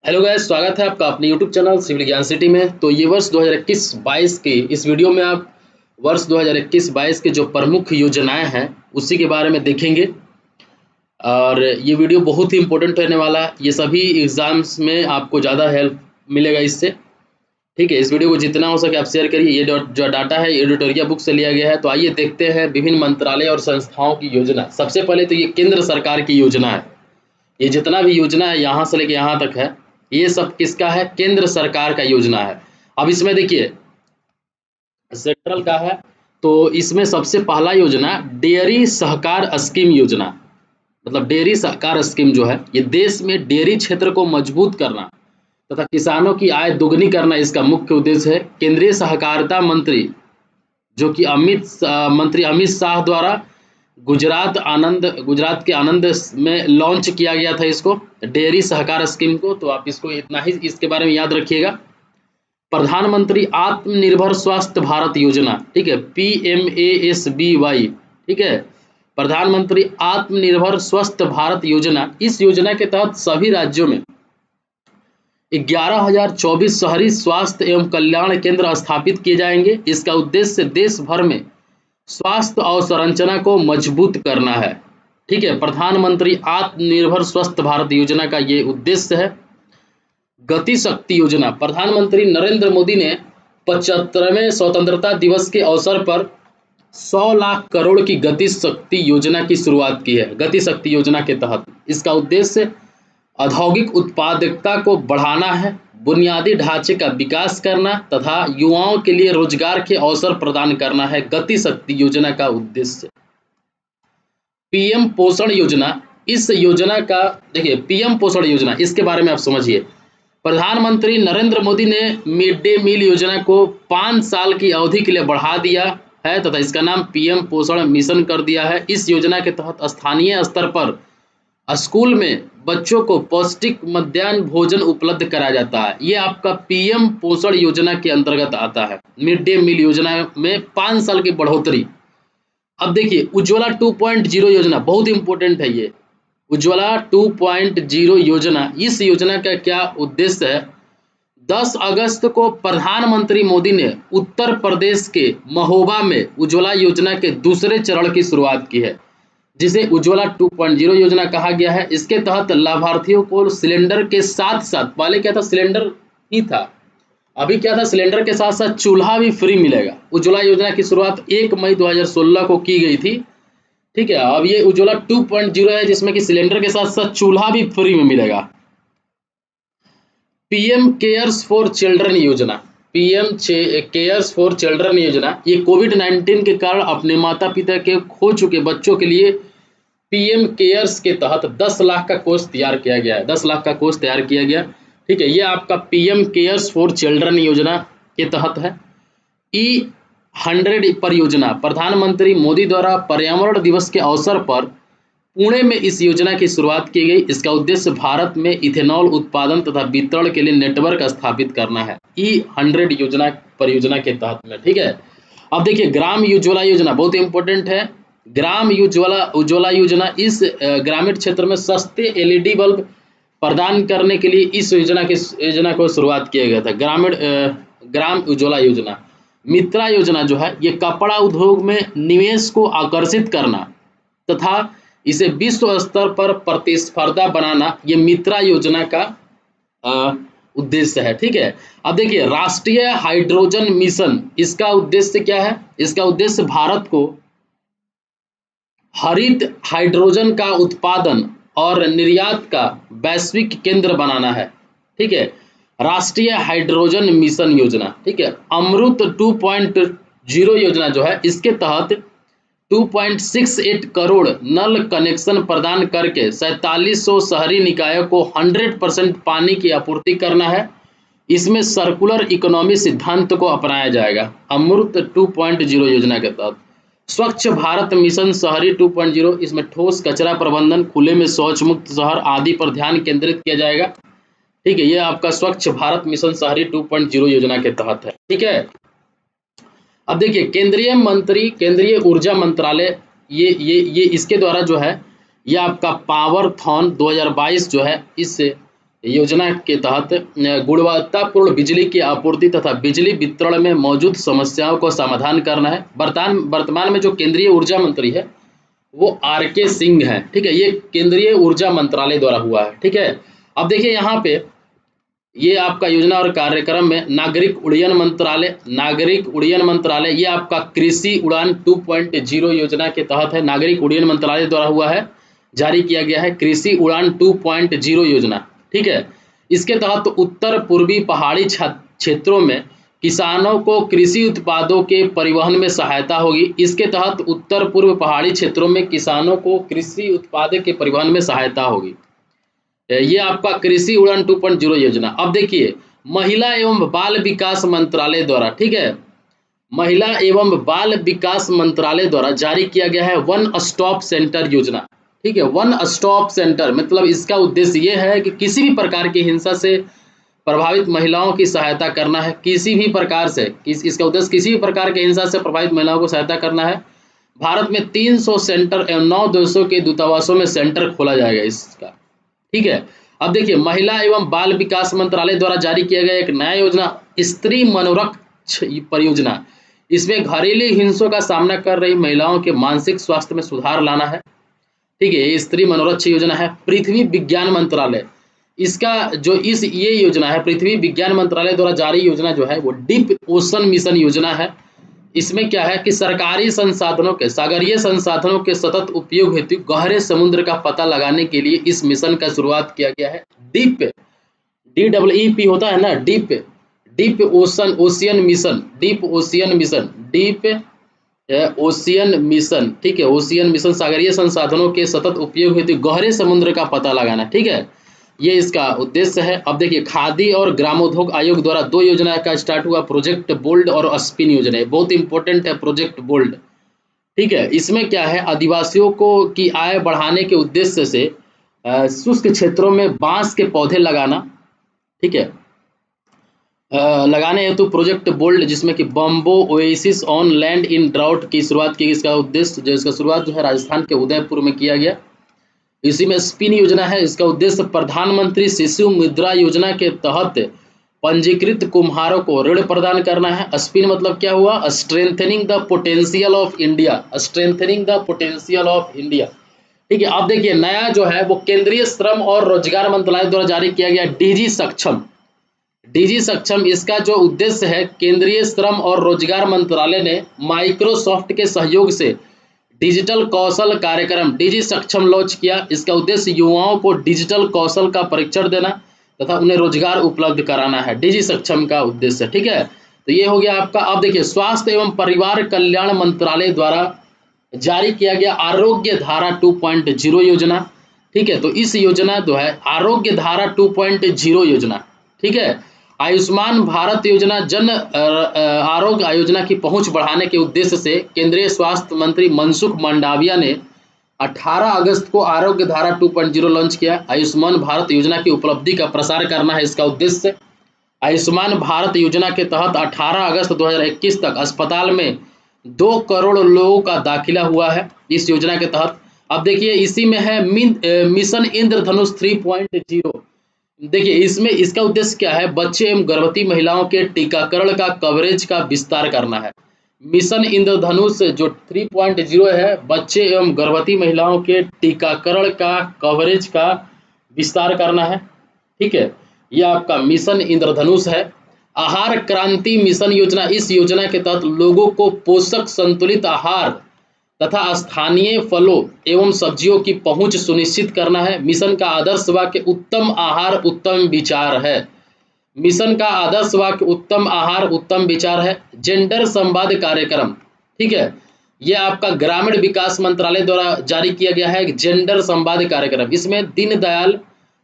Hello guys, स्वागत है आपका अपने यूट्यूब चैनल सिविल ज्ञान सिटी में। तो ये वर्ष 2021-22 के इस वीडियो में आप वर्ष 2021-22 के जो प्रमुख योजनाएं हैं उसी के बारे में देखेंगे। और ये वीडियो बहुत ही इंपॉर्टेंट रहने वाला है। ये सभी एग्जाम्स में आपको ज़्यादा हेल्प मिलेगा इससे। ठीक है, इस वीडियो को जितना हो सके आप शेयर करिए। ये जो डाटा है ये एडिटोरियल बुक से लिया गया है। तो आइए देखते हैं विभिन्न मंत्रालय और संस्थाओं की योजना। सबसे पहले तो ये केंद्र सरकार की योजना है। ये जितना भी योजना है यहाँ से लेके यहाँ तक है, ये सब किसका है? केंद्र सरकार का योजना है। अब इसमें देखिए सेंट्रल का है, तो इसमें सबसे पहला योजना डेयरी सहकार स्कीम योजना, मतलब डेयरी सहकार स्कीम जो है ये देश में डेयरी क्षेत्र को मजबूत करना तथा किसानों की आय दोगुनी करना इसका मुख्य उद्देश्य है। केंद्रीय सहकारिता मंत्री जो कि मंत्री अमित शाह द्वारा गुजरात के आनंद में लॉन्च किया गया था इसको, डेयरी सहकार स्कीम को। तो आप इसको इतना ही इसके बारे में याद रखिएगा। प्रधानमंत्री आत्मनिर्भर स्वास्थ्य भारत योजना, ठीक है, PMASBY, ठीक है, प्रधानमंत्री आत्मनिर्भर स्वस्थ भारत योजना। इस योजना के तहत सभी राज्यों में 11,024 शहरी स्वास्थ्य एवं कल्याण केंद्र स्थापित किए जाएंगे। इसका उद्देश्य देश भर में स्वास्थ्य अवसंरचना को मजबूत करना है। ठीक है, प्रधानमंत्री आत्मनिर्भर स्वस्थ भारत योजना का ये उद्देश्य है। गति शक्ति योजना, प्रधानमंत्री नरेंद्र मोदी ने 75वें स्वतंत्रता दिवस के अवसर पर 100 लाख करोड़ की गति शक्ति योजना की शुरुआत की है। गति शक्ति योजना के तहत इसका उद्देश्य औद्योगिक उत्पादकता को बढ़ाना है, बुनियादी ढांचे का विकास करना तथा युवाओं के लिए रोजगार के अवसर प्रदान करना है गति शक्ति योजना का उद्देश्य। पीएम पोषण योजना, इस योजना का देखिए पीएम पोषण योजना, इसके बारे में आप समझिए। प्रधानमंत्री नरेंद्र मोदी ने मिड डे मील योजना को 5 साल की अवधि के लिए बढ़ा दिया है तथा इसका नाम पीएम पोषण मिशन कर दिया है। इस योजना के तहत स्थानीय स्तर पर स्कूल में बच्चों को पौष्टिक मध्याह्न भोजन उपलब्ध कराया जाता है। ये आपका पीएम पोषण योजना के अंतर्गत आता है। मिड डे मील योजना में 5 साल की बढ़ोतरी। अब देखिए उज्ज्वला 2.0 योजना, बहुत इंपॉर्टेंट है ये उज्ज्वला 2.0 योजना। इस योजना का क्या उद्देश्य है? 10 अगस्त को प्रधानमंत्री मोदी ने उत्तर प्रदेश के महोबा में उज्ज्वला योजना के दूसरे चरण की शुरुआत की है, जिसे उज्ज्वला 2.0 योजना कहा गया है। इसके तहत लाभार्थियों को सिलेंडर के साथ साथ, पहले क्या था सिलेंडर ही था, अभी क्या था सिलेंडर के साथ साथ चूल्हा भी फ्री मिलेगा। उज्ज्वला योजना की शुरुआत 1 मई 2016 को की गई थी। ठीक है, अब ये उज्ज्वला 2.0 है जिसमें कि सिलेंडर के साथ साथ चूल्हा भी फ्री में मिलेगा। पीएम केयर्स फॉर चिल्ड्रन योजना, पीएम केयर्स फॉर चिल्ड्रन योजना, ये कोविड-19 के कारण अपने माता पिता के खो चुके बच्चों के लिए पीएम केयर्स के तहत 10 लाख का कोष तैयार किया गया है। 10 लाख का कोष तैयार किया गया। ठीक है, ये आपका पीएम केयर्स फॉर चिल्ड्रन योजना के तहत है। E100 परियोजना, प्रधानमंत्री मोदी द्वारा पर्यावरण दिवस के अवसर पर पुणे में इस योजना की शुरुआत की गई। इसका उद्देश्य भारत में इथेनॉल उत्पादन तथा वितरण के लिए नेटवर्क स्थापित करना है। E100 योजना परियोजना के तहत में। ठीक है, अब देखिए ग्राम उज्ज्वला योजना, बहुत इंपॉर्टेंट है। ग्राम उज्ज्वला योजना, इस ग्रामीण क्षेत्र में सस्ते LED बल्ब प्रदान करने के लिए इस योजना को शुरुआत किया गया था। ग्राम उज्ज्वला योजना। मित्रा योजना जो है ये कपड़ा उद्योग में निवेश को आकर्षित करना तथा इसे विश्व स्तर पर प्रतिस्पर्धा बनाना, ये मित्रा योजना का उद्देश्य है। ठीक है, अब देखिए राष्ट्रीय हाइड्रोजन मिशन, इसका उद्देश्य क्या है? इसका उद्देश्य भारत को हरित हाइड्रोजन का उत्पादन और निर्यात का वैश्विक केंद्र बनाना है। ठीक है, राष्ट्रीय हाइड्रोजन मिशन योजना। ठीक है, अमृत 2.0 योजना जो है इसके तहत 2.68 करोड़ नल कनेक्शन प्रदान करके 4700 शहरी निकायों को 100% पानी की आपूर्ति करना है। इसमें सर्कुलर इकोनॉमी सिद्धांत को अपनाया जाएगा अमृत 2.0 योजना के तहत। स्वच्छ भारत मिशन शहरी 2.0, इसमें ठोस कचरा प्रबंधन, खुले में शौच मुक्त शहर आदि पर ध्यान केंद्रित किया जाएगा। ठीक है, ये आपका स्वच्छ भारत मिशन शहरी 2.0 योजना के तहत है। ठीक है, अब देखिए केंद्रीय ऊर्जा मंत्रालय, ये इसके द्वारा जो है ये आपका पावर थॉन 2022 जो है इस योजना के तहत गुणवत्तापूर्ण बिजली की आपूर्ति तथा बिजली वितरण में मौजूद समस्याओं को समाधान करना है। वर्तमान में जो केंद्रीय ऊर्जा मंत्री है वो RK सिंह है, ठीक है। ये केंद्रीय ऊर्जा मंत्रालय द्वारा हुआ है, ठीक है। अब देखिए यहाँ पे ये आपका योजना और कार्यक्रम में नागरिक उड्डयन मंत्रालय ये आपका कृषि उड़ान 2.0 योजना के तहत है। नागरिक उड्डयन मंत्रालय द्वारा हुआ है, जारी किया गया है कृषि उड़ान 2.0 योजना, ठीक है। इसके तहत उत्तर पूर्वी पहाड़ी क्षेत्रों में किसानों को कृषि उत्पादों के परिवहन में सहायता होगी। इसके तहत उत्तर पूर्व पहाड़ी क्षेत्रों में किसानों को कृषि उत्पाद के परिवहन में सहायता होगी। ये आपका कृषि उड़ान 2.0 योजना। अब देखिए महिला एवं बाल विकास मंत्रालय द्वारा, ठीक है, महिला एवं बाल विकास मंत्रालय द्वारा जारी किया गया है वन स्टॉप सेंटर योजना, ठीक है। वन स्टॉप सेंटर मतलब इसका उद्देश्य ये है कि किसी भी प्रकार की हिंसा से प्रभावित महिलाओं की सहायता करना है। किसी भी प्रकार से इसका उद्देश्य किसी भी प्रकार की हिंसा से प्रभावित महिलाओं को सहायता करना है। भारत में 300 सेंटर एवं 9 देशों के दूतावासों में सेंटर खोला जाएगा इसका, ठीक है। अब देखिए महिला एवं बाल विकास मंत्रालय द्वारा जारी किया गया एक नया योजना स्त्री मनोरक्ष परियोजना। इसमें घरेलू हिंसों का सामना कर रही महिलाओं के मानसिक स्वास्थ्य में सुधार लाना है, ठीक है। ये स्त्री मनोरक्ष योजना है। पृथ्वी विज्ञान मंत्रालय इसका जो ये योजना है पृथ्वी विज्ञान मंत्रालय द्वारा जारी योजना जो है वो डीप ओशन मिशन योजना है। इसमें क्या है कि सरकारी संसाधनों के सागरीय संसाधनों के सतत उपयोग हेतु गहरे समुद्र का पता लगाने के लिए इस मिशन का शुरुआत किया गया है। डीप DEEP होता है ना, डीप ओशियन मिशन, ठीक है। ओशियन मिशन सागरीय संसाधनों के सतत उपयोग हेतु गहरे समुद्र का पता लगाना, ठीक है, ये इसका उद्देश्य है। अब देखिए खादी और ग्रामोद्योग आयोग द्वारा 2 योजना का स्टार्ट हुआ, प्रोजेक्ट बोल्ड और स्पिन योजना। बहुत इंपॉर्टेंट है प्रोजेक्ट बोल्ड, ठीक है। इसमें क्या है आदिवासियों को की आय बढ़ाने के उद्देश्य से शुष्क क्षेत्रों में बांस के पौधे लगाना, ठीक है, लगाने हेतु प्रोजेक्ट बोल्ड जिसमें कि bamboo oasis on land in drought की शुरुआत की। इसका उद्देश्य इसका शुरुआत जो है राजस्थान के उदयपुर में किया गया। इसी में स्पिन योजना है। इसका उद्देश्य प्रधानमंत्री शिशु मुद्रा योजना के तहत पंजीकृत कुम्हारों को ऋण प्रदान करना है। स्पिन मतलब क्या हुआ, strengthening the potential of India, ठीक है। अब देखिए नया जो है वो केंद्रीय श्रम और रोजगार मंत्रालय द्वारा जारी किया गया डीजी सक्षम। इसका जो उद्देश्य है केंद्रीय श्रम और रोजगार मंत्रालय ने माइक्रोसॉफ्ट के सहयोग से डिजिटल कौशल कार्यक्रम डीजी सक्षम लॉन्च किया। इसका उद्देश्य युवाओं को डिजिटल कौशल का प्रशिक्षण देना तथा उन्हें रोजगार उपलब्ध कराना है, डीजी सक्षम का उद्देश्य, ठीक है। तो ये हो गया आपका। अब देखिए स्वास्थ्य एवं परिवार कल्याण मंत्रालय द्वारा जारी किया गया आरोग्य धारा 2.0 योजना, ठीक है। तो इस योजना जो है आरोग्य धारा 2.0 योजना, ठीक है, आयुष्मान भारत योजना जन आरोग्य योजना की पहुंच बढ़ाने के उद्देश्य से केंद्रीय स्वास्थ्य मंत्री मनसुख मंडाविया ने 18 अगस्त को आरोग्य धारा 2.0 लॉन्च किया। आयुष्मान भारत योजना की उपलब्धि का प्रसार करना है इसका उद्देश्य। आयुष्मान भारत योजना के तहत 18 अगस्त 2021 तक अस्पताल में 2 करोड़ लोगों का दाखिला हुआ है इस योजना के तहत। अब देखिए इसी में है मिशन इंद्रधनुष 3.0। देखिए इसमें इसका उद्देश्य क्या है, बच्चे एवं गर्भवती महिलाओं के टीकाकरण का कवरेज का विस्तार करना है। मिशन इंद्रधनुष जो 3.0 है बच्चे एवं गर्भवती महिलाओं के टीकाकरण का कवरेज का विस्तार करना है, ठीक है। यह आपका मिशन इंद्रधनुष है। आहार क्रांति मिशन योजना, इस योजना के तहत लोगों को पोषक संतुलित आहार तथा स्थानीय फलों एवं सब्जियों की पहुंच सुनिश्चित करना है। मिशन का आदर्श वाक्य उत्तम आहार उत्तम विचार है। मिशन का आदर्श वाक्य उत्तम आहार उत्तम विचार है। जेंडर संवाद कार्यक्रम, ठीक है, यह आपका ग्रामीण विकास मंत्रालय द्वारा जारी किया गया है जेंडर संवाद कार्यक्रम। इसमें दीनदयाल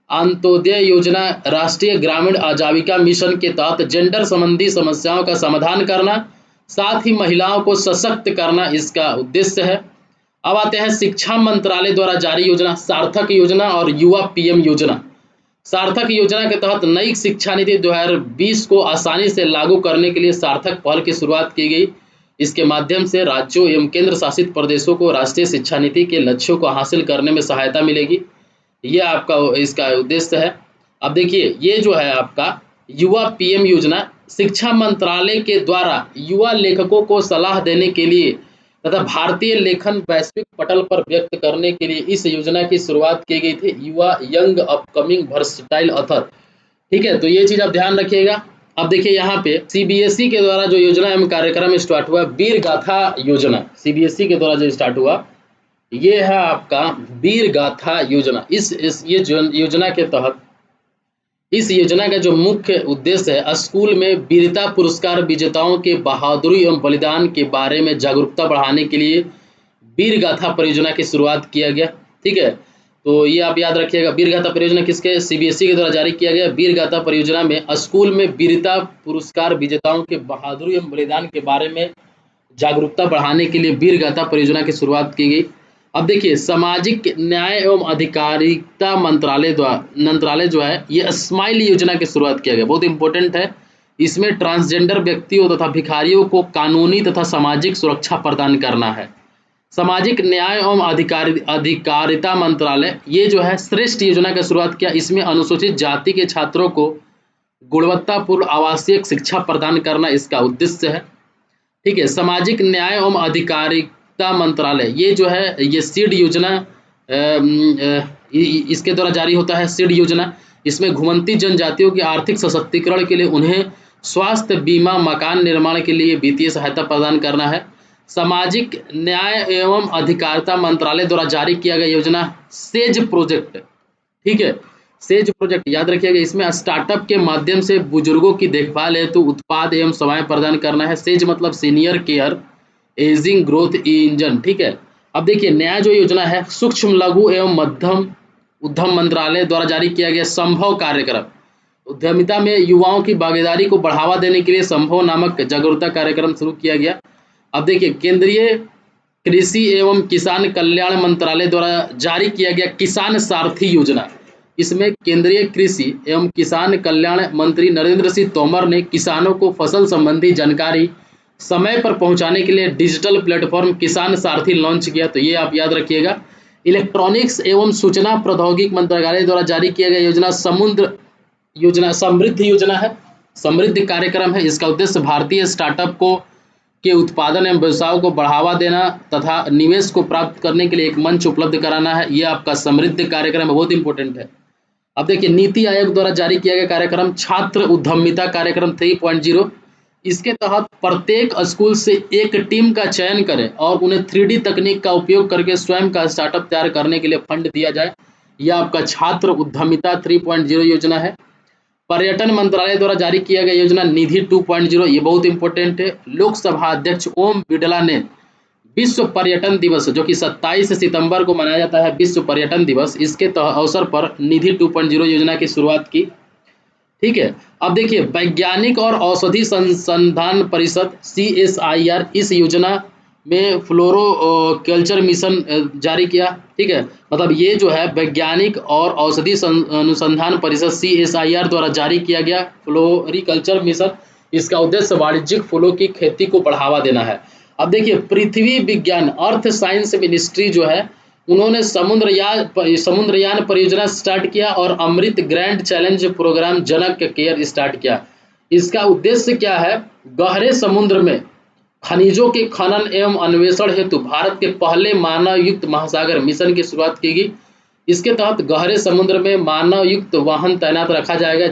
अंत्योदय योजना राष्ट्रीय ग्रामीण आजीविका मिशन के तहत जेंडर संबंधी समस्याओं का समाधान करना, साथ ही महिलाओं को सशक्त करना इसका उद्देश्य है। अब आते हैं शिक्षा मंत्रालय द्वारा जारी योजना सार्थक योजना और युवा पीएम योजना। सार्थक योजना के तहत नई शिक्षा नीति 2020 को आसानी से लागू करने के लिए सार्थक पहल की शुरुआत की गई। इसके माध्यम से राज्यों एवं केंद्र शासित प्रदेशों को राष्ट्रीय शिक्षा नीति के लक्ष्यों को हासिल करने में सहायता मिलेगी। यह आपका इसका उद्देश्य है। अब देखिए ये जो है आपका युवा पीएम योजना शिक्षा मंत्रालय के द्वारा युवा लेखकों को सलाह देने के लिए तथा भारतीय लेखन वैश्विक पटल पर व्यक्त करने के लिए इस योजना की शुरुआत की गई थी। युवा यंग अपकमिंग वर्सटाइल ऑथर, ठीक है, तो ये चीज आप ध्यान रखिएगा। अब देखिए यहाँ पे सीबीएसई के द्वारा जो योजना एवं कार्यक्रम स्टार्ट हुआ, वीर गाथा योजना, सीबीएसई के द्वारा जो स्टार्ट हुआ ये है आपका वीर गाथा योजना। योजना के तहत इस योजना का जो मुख्य उद्देश्य है स्कूल में वीरता पुरस्कार विजेताओं के बहादुरी एवं बलिदान के बारे में जागरूकता बढ़ाने के लिए वीर गाथा परियोजना की शुरुआत किया गया। ठीक है, तो ये आप याद रखिएगा, वीर गाथा परियोजना किसके, सीबीएसई के द्वारा जारी किया गया। वीर गाथा परियोजना में स्कूल में वीरता पुरस्कार विजेताओं के बहादुरी एवं बलिदान के बारे में जागरूकता बढ़ाने के लिए वीर गाथा परियोजना की शुरुआत की गई। अब देखिए सामाजिक न्याय एवं अधिकारिता मंत्रालय जो है ये स्माइल योजना की शुरुआत किया गया, बहुत इंपॉर्टेंट है। इसमें ट्रांसजेंडर व्यक्तियों तथा भिखारियों को कानूनी तथा सामाजिक सुरक्षा प्रदान करना है। सामाजिक न्याय एवं अधिकारिता मंत्रालय ये जो है श्रेष्ठ योजना की शुरुआत किया। इसमें अनुसूचित जाति के छात्रों को गुणवत्तापूर्ण आवासीय शिक्षा प्रदान करना इसका उद्देश्य है। ठीक है, सामाजिक न्याय एवं अधिकारिता मंत्रालय ये जो है ये सीड योजना इसके द्वारा जारी होता है, सीड योजना। इसमें घुमंती जनजातियों के आर्थिक सशक्तिकरण के लिए उन्हें स्वास्थ्य बीमा, मकान निर्माण के लिए वित्तीय सहायता प्रदान करना है। सामाजिक न्याय एवं अधिकारिता मंत्रालय द्वारा जारी किया गया योजना सेज प्रोजेक्ट, ठीक है, सेज प्रोजेक्ट याद रखिएगा। इसमें स्टार्टअप के माध्यम से बुजुर्गों की देखभाल हेतु उत्पाद एवं सेवाएं प्रदान करना है। सेज मतलब senior care ageing growth engine, ठीक है। अब देखिए नया जो योजना है सूक्ष्म लघु एवं मध्यम उद्यम मंत्रालय द्वारा जारी किया गया संभव कार्यक्रम। उद्यमिता में युवाओं की भागीदारी को बढ़ावा देने के लिए संभव नामक जागरूकता कार्यक्रम शुरू किया गया। अब देखिए केंद्रीय कृषि एवं किसान कल्याण मंत्रालय द्वारा जारी किया गया किसान सारथी योजना। इसमें केंद्रीय कृषि एवं किसान कल्याण मंत्री नरेंद्र सिंह तोमर ने किसानों को फसल संबंधी जानकारी समय पर पहुंचाने के लिए डिजिटल प्लेटफॉर्म किसान सारथी लॉन्च किया, तो ये आप याद रखिएगा। इलेक्ट्रॉनिक्स एवं सूचना प्रौद्योगिकी मंत्रालय द्वारा जारी किया गया योजना समृद्ध योजना है, समृद्ध कार्यक्रम है। इसका उद्देश्य भारतीय स्टार्टअप को के उत्पादन एवं व्यवसायों को बढ़ावा देना तथा निवेश को प्राप्त करने के लिए एक मंच उपलब्ध कराना है। यह आपका समृद्ध कार्यक्रम बहुत इंपॉर्टेंट है। अब देखिए नीति आयोग द्वारा जारी किया गया कार्यक्रम छात्र उद्यमिता कार्यक्रम 3.0। इसके तहत प्रत्येक स्कूल से एक टीम का चयन करें और उन्हें 3D तकनीक का उपयोग करके स्वयं का स्टार्टअप तैयार करने के लिए फंड दिया जाए। यह आपका छात्र उद्यमिता 3.0 योजना है। पर्यटन मंत्रालय द्वारा जारी किया गया योजना निधि 2.0, ये बहुत इंपॉर्टेंट है। लोकसभा अध्यक्ष ओम बिरला ने विश्व पर्यटन दिवस जो कि 27 सितंबर को मनाया जाता है विश्व पर्यटन दिवस, इसके अवसर पर निधि 2.0 योजना की शुरुआत की। ठीक है, अब देखिए वैज्ञानिक और औषधि संशोधन परिषद CSIR इस योजना में फ्लोरो कल्चर मिशन जारी किया। ठीक है, मतलब ये जो है वैज्ञानिक और औषधि अनुसंधान परिषद CSIR द्वारा जारी किया गया फ्लोरिकल्चर मिशन। इसका उद्देश्य वाणिज्यिक फूलों की खेती को बढ़ावा देना है। अब देखिए पृथ्वी विज्ञान अर्थ साइंस मिनिस्ट्री जो है उन्होंने समुद्रयान परियोजना स्टार्ट किया और अमृत ग्रैंड चैलेंज प्रोग्राम जनक केयर स्टार्ट किया। इसका उद्देश्य क्या है, गहरे समुद्र में खनिजों के खनन एवं अन्वेषण हेतु भारत के पहले मानव युक्त महासागर मिशन की शुरुआत की गई। इसके तहत गहरे समुद्र में मानव युक्त वाहन तैनात रखा जाएगा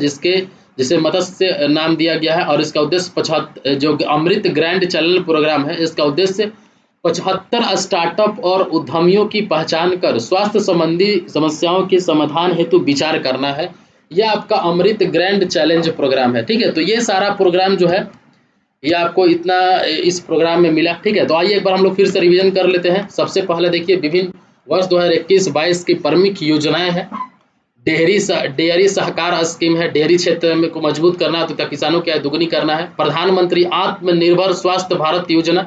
जिसे मत्स्य नाम दिया गया है। और इसका उद्देश्य जो अमृत ग्रैंड चैलेंज प्रोग्राम है इसका उद्देश्य 75 स्टार्टअप और उद्यमियों की पहचान कर स्वास्थ्य संबंधी समस्याओं के समाधान हेतु विचार करना है। यह आपका अमृत ग्रैंड चैलेंज प्रोग्राम है। ठीक है, तो ये सारा प्रोग्राम जो है ये आपको इतना इस प्रोग्राम में मिला। ठीक है, तो आइए एक बार हम लोग फिर से रिवीजन कर लेते हैं। सबसे पहले देखिए विभिन्न वर्ष 2021-22 की प्रमुख योजनाएं हैं। डेयरी सहकार स्कीम है, डेयरी क्षेत्र में को मजबूत करना है तथा किसानों की आय दुगनी करना है। प्रधानमंत्री आत्मनिर्भर स्वास्थ्य भारत योजना,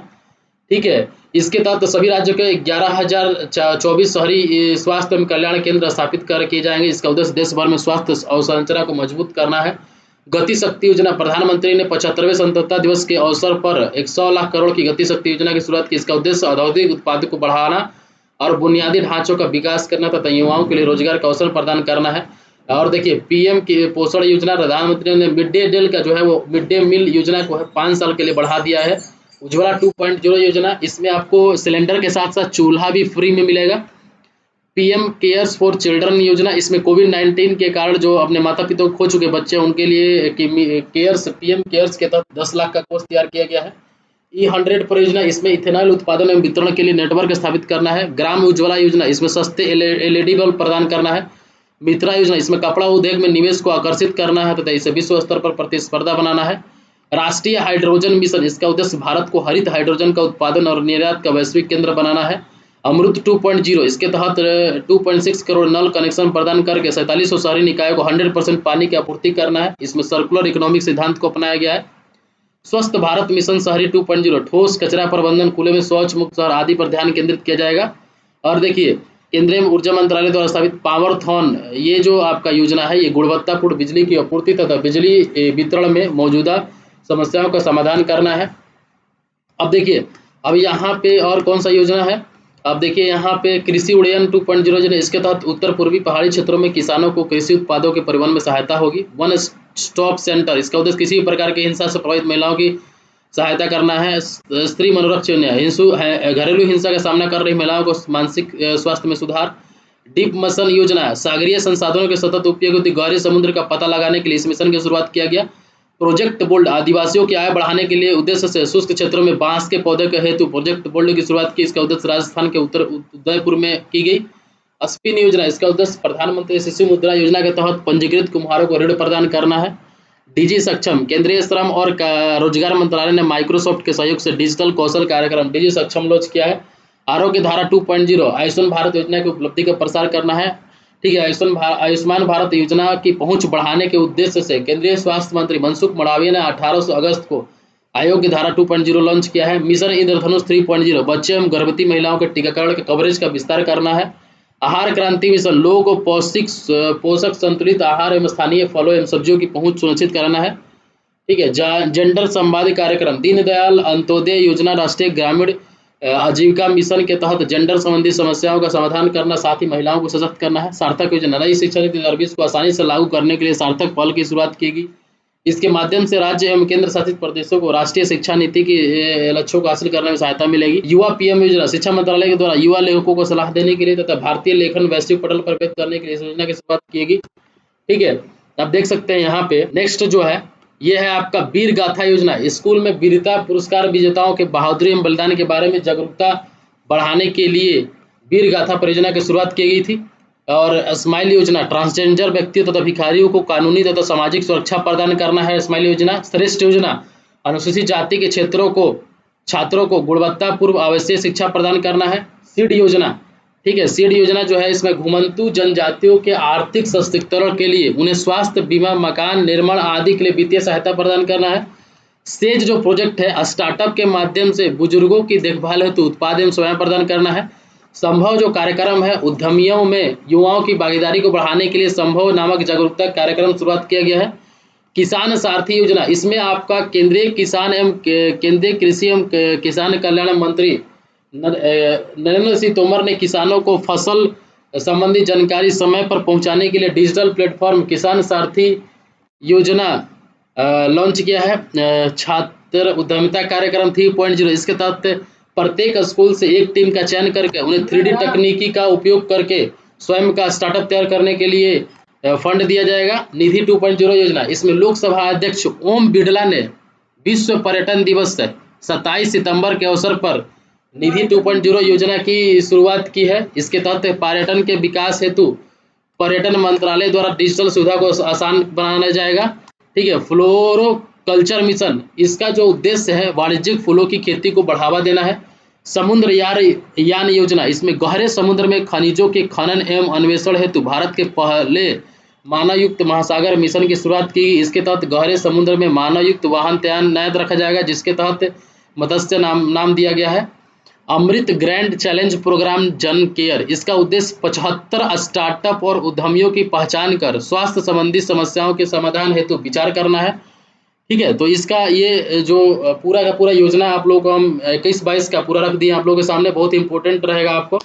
ठीक है, इसके तहत सभी राज्यों के 11,024 शहरी स्वास्थ्य कल्याण केंद्र स्थापित किए जाएंगे। इसका उद्देश्य देश भर में स्वास्थ्य अवसंरचना को मजबूत करना है। गति शक्ति योजना, प्रधानमंत्री ने 75वें स्वतंत्रता दिवस के अवसर पर 100 लाख करोड़ की गति शक्ति योजना की शुरुआत की। इसका उद्देश्य औद्योगिक उत्पादन को बढ़ाना और बुनियादी ढांचों का विकास करना तथा युवाओं के लिए रोजगार का अवसर प्रदान करना है। और देखिए पीएम की पोषण योजना, प्रधानमंत्री ने मिड डे मील का जो है वो मिड डे मील योजना को है 5 साल के लिए बढ़ा दिया है। उज्ज्वला 2.0 योजना, इसमें आपको सिलेंडर के साथ साथ चूल्हा भी फ्री में मिलेगा। पीएम केयर्स फॉर चिल्ड्रन योजना, इसमें कोविड-19 के कारण जो अपने माता पिता को खो चुके बच्चे हैं उनके लिए पीएम केयर्स के तहत 10 लाख का कोष तैयार किया गया है। E100 परियोजना, इसमें इथेनॉल उत्पादन एवं वितरण के लिए नेटवर्क स्थापित करना है। ग्राम उज्ज्वला योजना, इसमें सस्ते एलईडी बल्ब प्रदान करना है। मित्रा योजना, इसमें कपड़ा उद्योग में निवेश को आकर्षित करना है तथा इसे विश्व स्तर पर प्रतिस्पर्धा बनाना है। राष्ट्रीय हाइड्रोजन मिशन, इसका उद्देश्य भारत को हरित हाइड्रोजन का उत्पादन और निर्यात का वैश्विक केंद्र बनाना है। अमृत 2.0, इसके तहत 2.6 करोड़ नल कनेक्शन प्रदान करके 4700 शहरी निकायों को 100% पानी की आपूर्ति करना है। इसमें सर्कुलर इकोनॉमिक सिद्धांत को अपनाया गया है। स्वस्थ भारत मिशन शहरी 2.0, ठोस कचरा प्रबंधन, खुले में शौच मुक्त शहर आदि पर ध्यान केंद्रित किया जाएगा। और देखिए केंद्रीय ऊर्जा मंत्रालय द्वारा स्थापित पावरथॉन, ये जो आपका योजना है ये गुणवत्तापूर्ण बिजली की आपूर्ति तथा बिजली वितरण में मौजूदा समस्याओं का समाधान करना है। अब देखिए अब यहाँ पे और कौन सा योजना है, अब देखिए यहाँ पे कृषि उड़यन 2.0 योजना, इसके तहत उत्तर पूर्वी पहाड़ी क्षेत्रों में किसानों को कृषि उत्पादों के परिवहन में सहायता होगी। वन स्टॉप सेंटर, इसका उद्देश्य किसी भी प्रकार की हिंसा से प्रभावित महिलाओं की सहायता करना है। स्त्री मनोरक्षण, घरेलू हिंसा का सामना कर रही महिलाओं को मानसिक स्वास्थ्य में सुधार। डीप मिशन योजना, सागरीय संसाधनों के सतत उपयोग गहरे समुद्र का पता लगाने के लिए इस मिशन की शुरुआत किया गया। प्रोजेक्ट बोल्ड, आदिवासियों की आय बढ़ाने के लिए उद्देश्य से शुष्क क्षेत्रों में बांस के पौधे के हेतु प्रोजेक्ट बोल्ड की शुरुआत की। इसका उद्देश्य राजस्थान के उत्तर उदयपुर में की गई। स्पिन योजना, इसका उद्देश्य प्रधानमंत्री शिशु मुद्रा योजना के तहत पंजीकृत कुम्हारों को ऋण प्रदान करना है। डिजी सक्षम, केंद्रीय श्रम और रोजगार मंत्रालय ने माइक्रोसॉफ्ट के सहयोग से डिजिटल कौशल कार्यक्रम डिजी सक्षम लॉन्च किया है। आरोग्य धारा 2.0, आयुष्मान भारत योजना की उपलब्धि का प्रसार करना है। ठीक है, आयुष्मान भारत योजना की पहुंच बढ़ाने के उद्देश्य से केंद्रीय स्वास्थ्य मंत्री मनसुख मंडाविया ने 18 अगस्त को आरोग्य धारा 2.0 लॉन्च किया है। मिशन इंद्रधनुष 3.0, बच्चे एवं गर्भवती महिलाओं के टीकाकरण के कवरेज का विस्तार करना है। आहार क्रांति मिशन, लोगों को पोषक संतुलित आहार एवं स्थानीय फलों एवं सब्जियों की पहुंच सुनिश्चित कराना है। ठीक है, जेंडर संवादी कार्यक्रम, दीनदयाल अंत्योदय योजना, राष्ट्रीय ग्रामीण आजीविका मिशन के तहत जेंडर संबंधी समस्याओं का समाधान करना, साथ ही महिलाओं को सशक्त करना है। सार्थक योजना, नई शिक्षा नीति 2020 को आसानी से लागू करने के लिए सार्थक पहल की शुरुआत की गई। इसके माध्यम से राज्य एवं केंद्र शासित प्रदेशों को राष्ट्रीय शिक्षा नीति के लक्ष्यों को हासिल करने में सहायता मिलेगी। युवा पीएम योजना, शिक्षा मंत्रालय के द्वारा युवा लेखकों को सलाह देने के लिए तथा भारतीय लेखन वैश्विक पटल पर व्यक्त करने के लिए इस योजना की शुरुआत की गई। ठीक है, आप देख सकते हैं यहाँ पे नेक्स्ट जो है ये है आपका वीर गाथा योजना। स्कूल में वीरता पुरस्कार विजेताओं के बहादुरी एवं बलिदान के बारे में जागरूकता बढ़ाने के लिए वीर गाथा परियोजना की शुरुआत की गई थी। और स्माइल योजना, ट्रांसजेंडर व्यक्तियों तथा भिखारियों को कानूनी तथा सामाजिक सुरक्षा प्रदान करना है। स्माइल योजना। श्रेष्ठ योजना, अनुसूचित जाति के छात्रों को गुणवत्तापूर्ण आवश्यक शिक्षा प्रदान करना है। सीड योजना, ठीक है, सीड योजना जो है इसमें घुमंतु जनजातियों के आर्थिक सशक्तिकरण के लिए उन्हें स्वास्थ्य बीमा, मकान निर्माण आदि के लिए वित्तीय सहायता प्रदान करना है। सेज जो प्रोजेक्ट है, स्टार्टअप के माध्यम से बुजुर्गों की देखभाल हेतु उत्पाद एवं सेवाएं प्रदान करना है। संभव जो कार्यक्रम है, उद्यमियों में युवाओं की भागीदारी को बढ़ाने के लिए संभव नामक जागरूकता कार्यक्रम शुरुआत किया गया है। किसान सारथी योजना, इसमें आपका केंद्रीय कृषि एवं किसान कल्याण मंत्री नरेंद्र सिंह तोमर ने किसानों को फसल संबंधी जानकारी समय पर पहुंचाने के लिए डिजिटल प्लेटफॉर्म किसान सारथी योजना लॉन्च किया है। छात्र उद्यमिता कार्यक्रम 3.0, इसके तहत प्रत्येक स्कूल से एक टीम का चयन करके उन्हें 3D तकनीकी का उपयोग करके स्वयं का स्टार्टअप तैयार करने के लिए फंड दिया जाएगा। निधि 2.0 योजना, इसमें लोकसभा अध्यक्ष ओम बिरला ने विश्व पर्यटन दिवस 27 सितंबर के अवसर पर निधि 2.0 योजना की शुरुआत की है। इसके तहत पर्यटन के विकास हेतु पर्यटन मंत्रालय द्वारा डिजिटल सुविधा को आसान बनाया जाएगा। ठीक है, फ्लोरोकल्चर मिशन, इसका जो उद्देश्य है वाणिज्यिक फूलों की खेती को बढ़ावा देना है। समुद्र यान योजना, इसमें गहरे समुद्र में खनिजों के खनन एवं अन्वेषण हेतु भारत के पहले मानवयुक्त महासागर मिशन की शुरुआत की। इसके तहत गहरे समुद्र में मानवयुक्त वाहन तैनात रखा जाएगा, जिसके तहत मत्स्य नाम दिया गया है। अमृत ग्रैंड चैलेंज प्रोग्राम जन केयर, इसका उद्देश्य 75 स्टार्टअप और उद्यमियों की पहचान कर स्वास्थ्य संबंधी समस्याओं के समाधान हेतु विचार करना है। ठीक है, तो इसका ये जो पूरा का पूरा योजना आप लोग को हम 21-22 का पूरा रख दिए आप लोगों के सामने, बहुत इंपॉर्टेंट रहेगा आपको।